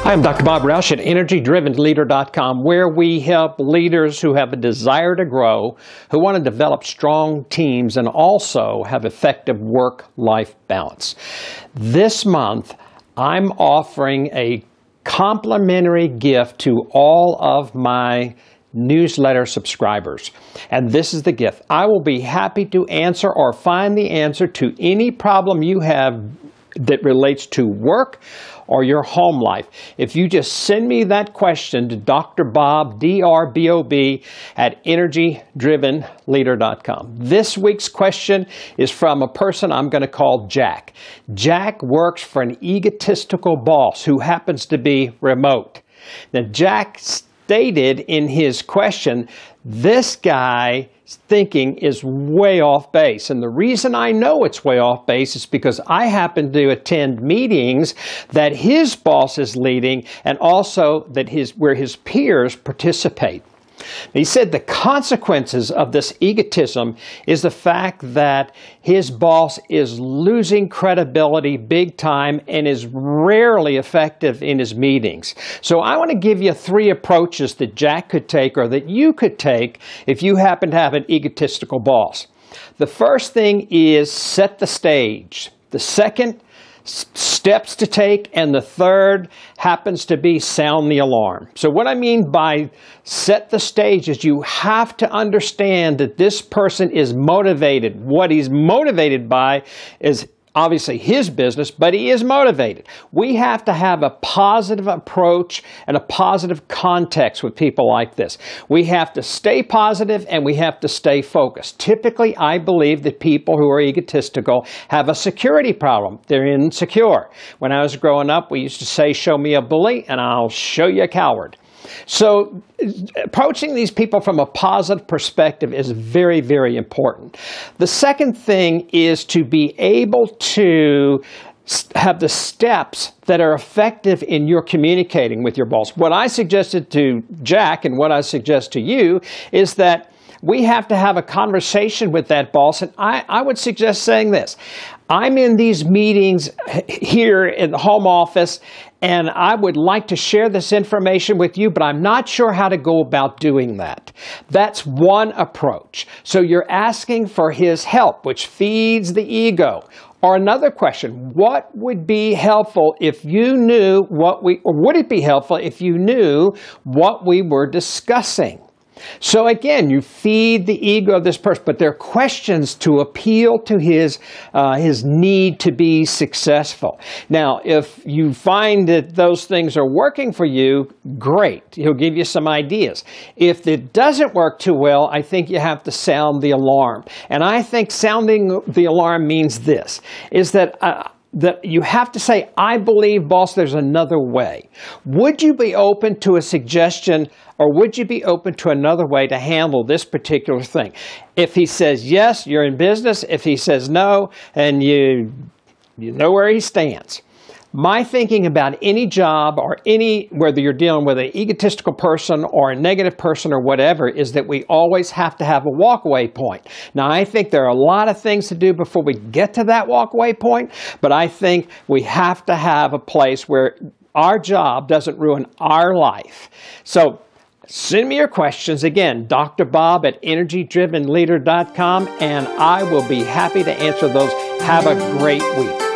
I'm Dr. Bob Rausch at EnergyDrivenLeader.com, where we help leaders who have a desire to grow, who want to develop strong teams, and also have effective work-life balance. This month, I'm offering a complimentary gift to all of my newsletter subscribers. And this is the gift. I will be happy to answer or find the answer to any problem you have that relates to work or your home life. If you just send me that question to Dr. Bob, D-R-B-O-B, at EnergyDrivenLeader.com. This week's question is from a person I'm going to call Jack. Jack works for an egotistical boss who happens to be remote. Now, Jack stated in his question, this guy's thinking is way off base. And the reason I know it's way off base is because I happen to attend meetings that his boss is leading and also that where his peers participate. He said the consequences of this egotism is the fact that his boss is losing credibility big time and is rarely effective in his meetings. So I want to give you 3 approaches that Jack could take or that you could take if you happen to have an egotistical boss. The first thing is set the stage. The second, steps to take, and the third happens to be sound the alarm. So what I mean by set the stage is you have to understand that this person is motivated. What he's motivated by is obviously his business, but he is motivated. We have to have a positive approach and a positive context with people like this. We have to stay positive and we have to stay focused. Typically, I believe that people who are egotistical have a security problem. They're insecure. When I was growing up, we used to say, show me a bully and I'll show you a coward. So approaching these people from a positive perspective is very, very important. The second thing is to be able to have the steps that are effective in your communicating with your boss. What I suggested to Jack and what I suggest to you is that we have to have a conversation with that boss, and I would suggest saying this. I'm in these meetings here in the home office, and I would like to share this information with you, but I'm not sure how to go about doing that. That's one approach. So you're asking for his help, which feeds the ego. Or another question, what would be helpful if you knew or would it be helpful if you knew what we were discussing? So again, you feed the ego of this person, but they're questions to appeal to his need to be successful. Now, if you find that those things are working for you, great. He'll give you some ideas. If it doesn't work too well, I think you have to sound the alarm. And I think sounding the alarm means this, is that you have to say, I believe, boss, there's another way. Would you be open to a suggestion, or would you be open to another way to handle this particular thing? If he says yes, you're in business. If he says no, and you know where he stands. My thinking about any job or whether you're dealing with an egotistical person or a negative person or whatever, is that we always have to have a walkaway point. Now, I think there are a lot of things to do before we get to that walkaway point, but I think we have to have a place where our job doesn't ruin our life. So send me your questions. Again, Dr. Bob at EnergyDrivenLeader.com, and I will be happy to answer those. Have a great week.